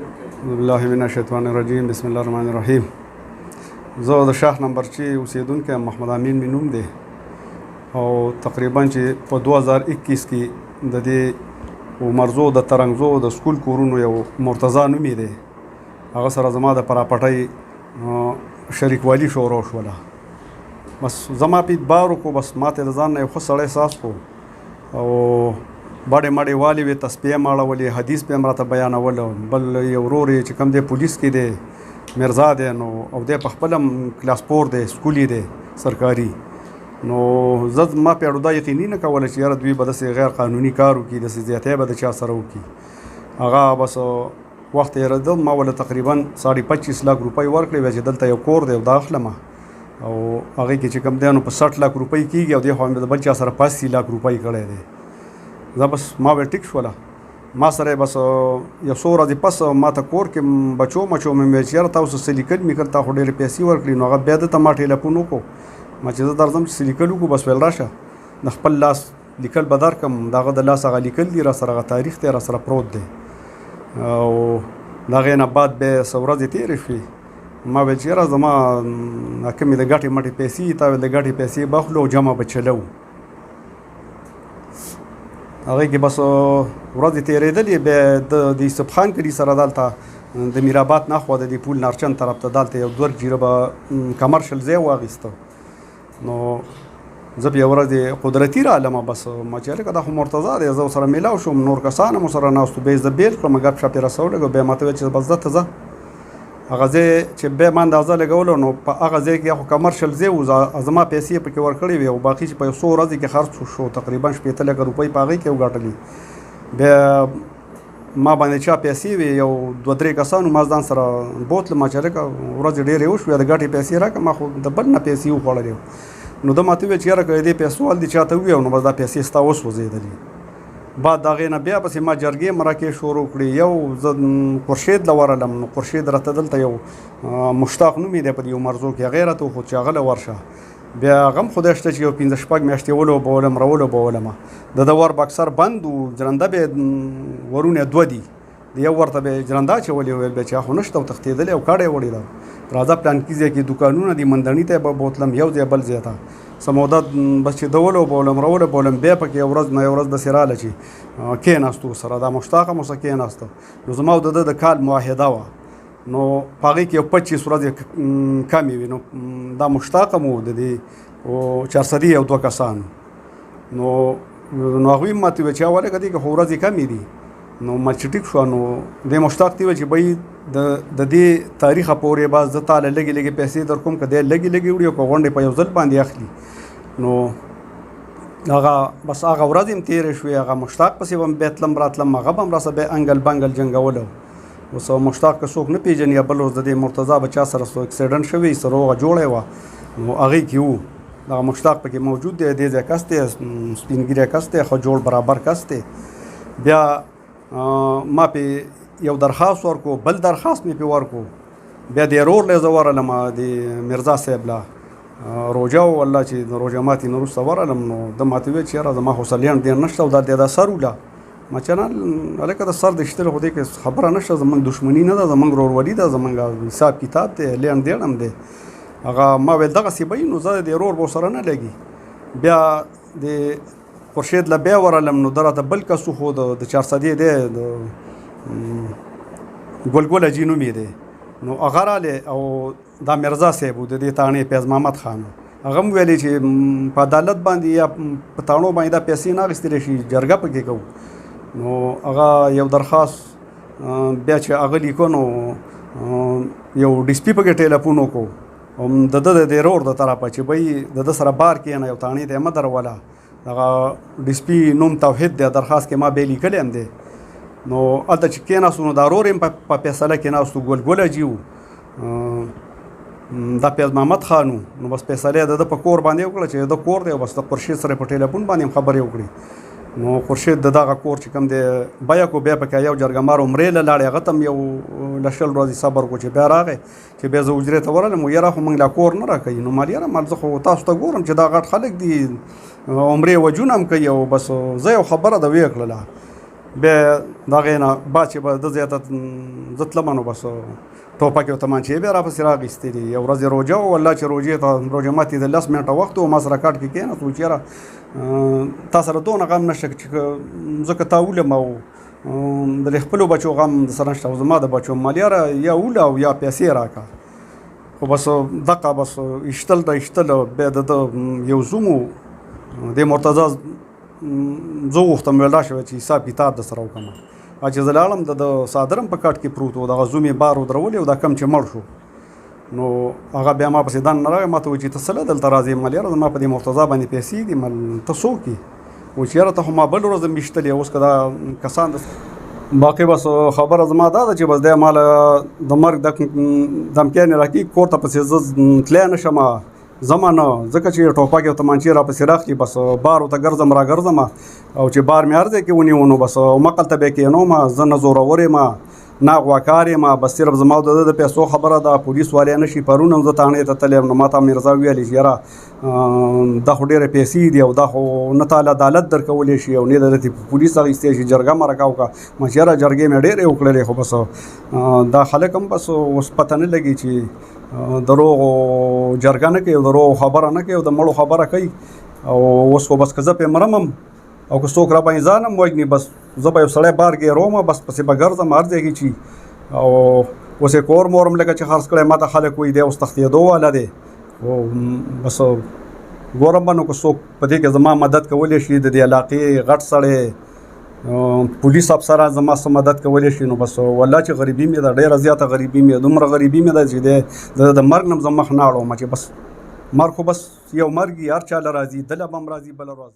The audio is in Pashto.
أعوذ بالله من الشیطان الرجیم بسم الله الرحمن الرحیم. زه د شاخ نمبر چې اوسیدونکی محمد امین مې نوم دی او تقریبا چې په 2021 کې د دې عمرزو د ترنګزو د سکول کورونو یو مرتضی نومې دی، هغه سره زما د پراپټۍ شریکوالي شروع شوله. بس زما په اعتبار وکړو، بس ماته د ځان نه یو ښه سړی احساس کړو او باډې ماډې والې وې، تسبیح یې ماړولې، حدیث به یې هم راته بیانولو. بل یو ورور یې چې کوم دی پولیس کې دی، مرزا دی، نو او دی په خپله هم کلاس 4 دی، سکول دی سرکاري. نو زه ما په اړه دا یقیني نه کوله چې یاره دوی به داسې غیر قانوني کار وکړي، داسې زیاتی به د چا سره وکړي. هغه بس وخت یې رده، ما ولې تقریبا 25.5 لک روپۍ ورکړې وې چې دلته یو کور دی او دا اخلم، او هغې کې چې کوم دی نو په 60 لک روپۍ کېږي او دې خوا مې د بل چا سره 85 لک روپۍ کړی دی. زه بس ما ویل ټیک شوله، ما سره بس یو څو ورځې پس ما ته کور کې بچو مچو مې ویل چې یاره تاسو څه لیکل مې کړل، تا خو ډېرې پیسې ورکړي. نو هغه بیا دته ما ټیلیفون وکړو، ما چې زه درځم چې څه لیکل وکړو، بس ویل راشه د خپل لاس لیکل به درکړم. د هغه د لاس هغه لیکل دي را سره، هغه تاریخ دی را سره پروت دی. او د هغې نه بعد بیا څه ورځې تېرې شوې، ما ویل چې یاره زما کومې د ګټې مټې پیسې، تا ویل د ګټې پیسې به اخلو او جمع به چلو. هغې کې بس ورځې تېرېدلې، بیا د یوسف خان کلي سره دلته د میرآباد نخوا د دې پول نارچند طرف ته دلته یو 2 جیره به کمرشل ځای واخیسته. نو زه بیا ورځې قدرتي رالمه، بس ما چې هلکه دا خو مرتضی دی، زه ورسره میلاو شوم، نور کسان هم ورسره ناست وو. بیا یې زه بېل کړم، ګپ شپ یې راسره ولګو. بیا ما ته ویل چې بس دلته ځه. هغه ځای چې بیا ما اندازه لګولو، نو په هغه ځای کې خو کمرشل ځای وو، زما پیسې پکې ورکړې وې او باقي چې په 100 ورځې کې خرڅ شو، تقریبا 80 لکه روپۍ په هغې کې وګټلې. بیا ما باندې چا پیسې وې، یو 2-3 کسانو ما ځان سره بوتلم، ما چې هلکه ورځې ډېرې وشوې، د ګټې پیسې راکړه، ما خو د بل نه پیسې وخوړلې. نو ده ما ته وویل چې یاره که دې پیسو حال دې چاته وویو نو بس دا پیسې ستا وسوځېدلې. بعد د هغې نه بیا پسې ما جرګې مرکې شروع کړې. یو زه خورشید له ورغلم، نو خورشید راته دلته یو مشتاق نوم یې دی په دې عمرزو کې، هغې راته وښود چې هغه له ورشه. بیا هغه هم خدای شته چې یو 15-16 میاشتې ولوبولم راولوبولم. د ده ور بکسر بند و، جرنده به یې ورونه 2 دي، د یو ورته به یې جرنده اچولې، ویل بیا چې خو نشته او تښتېدلی او کاڼی یې وړې ده. راځه پلانکي ځای کې دوکانونه دي، مندڼي ته به بوتلم، یو ځای بل ځای ته څه موده بس چې ده ولوبولم راولوبولم. بیا پکې یو ورځ نه یو ورځ داسې راله چې کېناستو سره، دا مشتاق هم ورسره کېناسته. نو زما او د ده د کال معاهده وه، نو په هغې کې یو 25 ورځې کمې وې. نو دا مشتاق هم و، د دې چارسدي یو 2 کسان. نو هغوی هم ماته ویل چې ولې که دې که خو ورځې کمې دي. نو ما چې ټیک شوه، نو دې مشتاق ته ویل چې بهی د دې تاریخه پورې به زه تاله لږې لږې پیسې در کوم، که دی لږې لږې وړي او که غونډې په یو ځل باندې اخلي. نو هغه بس هغه ورځې هم تېرې شوې، هغه مشتاق پسې به هم بیا تلم راتلم، هغه به هم راسه بیا انګل بنګل جنګولو. اوس مشتاق که څوک نه پېژني، یا بل اوس د دې مرتضی به چا سره څه اکسیډنټ شوی، څه روغه جوړی وه، نو هغې کې وو. دغه مشتاق پکې موجود دی، دې ځای کس دی، سپین ږیری کس دی، ښه جوړ برابر کس دی. بیا ما پې یو درخواست ورکو، بل درخواست مې پې ورکو. بیا د ورور له زه ورغلم د مرزا صاحب له روژه و، والله چې د روژه ماتې نه وروسته ورغلم. نو ده ماته ویل چې یاره زما خو سلیان ډېر نشته او دا سر وله. ما چې نه هلکه د سر د ایشتلو خو دې کې خبره نشته، زموږ دښمني نه ده، زموږ ورورولي ده، زموږ حساب کتاب دی، لیان دیړ هم دی. هغه ما ویل دغسې به وي، نو زه د ورور به ورسره نه لګي. بیا د خورشید له بیا ورغلم، نو ده راته بل کس خو د چارسدي دی، د ګلګل حاجي نوم یې دی. نو هغه رالی او دا مرزا صاحب و، د دې تاڼې فیض محمد خان، هغه هم ویلې چې په عدالت باندې یا په تاڼو باندې دا پیسې نه اخیستلی شي، جرګه پکې کوو. نو هغه یو درخواست بیا چې هغه لیکو، نو یو ډي سي پي پکې ټیلیفون وکړو، د ده د ورور د طرفه چې بهی د ده سره بار کښېنه، یو تاڼې ته یې مه دروله. هغه ډي سي پي نوم توحید دی، درخواست کې ما بیا لیکلی هم دی. نو هلته چې کېناستو، نو دا ورور یې په فیصله کېناستو، ګلګل حاجي و، دا فیض محمد خان و. نو بس فیصله یې د ده په کور باندې وکړه چې د خور دی، او بس د خورشید سره په ټیلیفون باندې هم خبرې وکړې. نو خورشید د دغه کور چې کوم دی بیه کو، بیا پکې یو جرګمار عمرې له لاړې، هغه ته هم یو له 20 ورځې صبر وکړو چې بیا راغی، چې بیا زه حجرې ته ورغلم، یاره خو موږ لا کور نه راکوي. نو ما یاره مال زه خو تاسو ته ګورم چې دا غټ خلک دي، عمرې وجونه هم کوي، او بس زه یو خبره ده ویې کړله. بیا د هغې نه بعد چې به د ځای ته زه تلمه نو بس ټوپک او تمانچې بیا راپسې راغېستې دي. یو ورځ یې روژه وه والله چې روژې ماتې د 10 منټه وخت و ما سره کټ کې کېناست و چې یاره تا سره دونه غم نشته چې ځکه تا ولم او د خپلو بچو غم درسره نشته او زما د بچو مال یاره یا وله او یا پیسې راکړه. خو بس دقه بس ایشتل د ایشتل بیا د یو زوم و د مرتضی زه وغوښتم ویل راشه چې حساب کتاب درسره وکړم. چې زه لاړم د څادر هم په کټ کې پروت و دغه زوم یې بار ودرولې او دا کم چې مړ شو نو هغه بیا ما پسې دننه راغی ما ته وایي چې ته څه له دلته راځې مال یاره زما په دې مرتضی باندې پیسې دي مال ته څوک یې وایي چې یاره ته خو ما بل ورځ هم ویشتلې اوس که دا کسان باقي بس خبره زما دا ده چې بس دی ماله د مرګ دمکیانې راکړي کور ته پسې زه تلی نه شم زما نه ځکه چې ټوپک او تمانچې راپسې راخلي بس بار ورته ګرځم را ګرځم او چې بار مې هر ځای کې ونیو نو بس مقل ته بیا کېنوم زه نه زورور یم نه غواکار یم بس صرف زما او د ده د پیسو خبره ده. پولیس والی نه شي پرون هم زه تاڼې ته تللی یم نو ما ته میرزا ویلې چې یاره دا خو ډېرې پیسې دي او دا خو نه تاله عدالت درکولی شي او نه د پولیس اخیستی شي جرګه مرکه وکړه. ما چې یاره جرګې مې ډېرې وکړلې خو بس دا خلک هم بس اوس پته نه لګي چې دروغو جرګه نه کوي او دروغو خبره نه کوي او د مړو خبره کوي او اوس خو بس که زه پرې مرم هم او که څوک را باندې ځان هم وژني بس زه به یو سړی بار ګیروم بس پسې به ګرځم هر ځای کې چې او اوس یې کور مور هم لکه چې خرڅ کړی ما ته خلک وایي دی اوس تښتېدو والا دی او بس ګورم به نو که څوک په دې کې زما مدد کولی شي د دې علاقې غټ سړی پولیس افسران زما څه مدد کولی شي نو بس والله چې غریبي مې ده ډېره زیاته غریبي مې دومره غریبي مې ده چې د مرګ نه زه مخ نه اړوم چې بس مرګ خو بس یو مرګ هر چا له راځي دله به هم راځي بله ورځ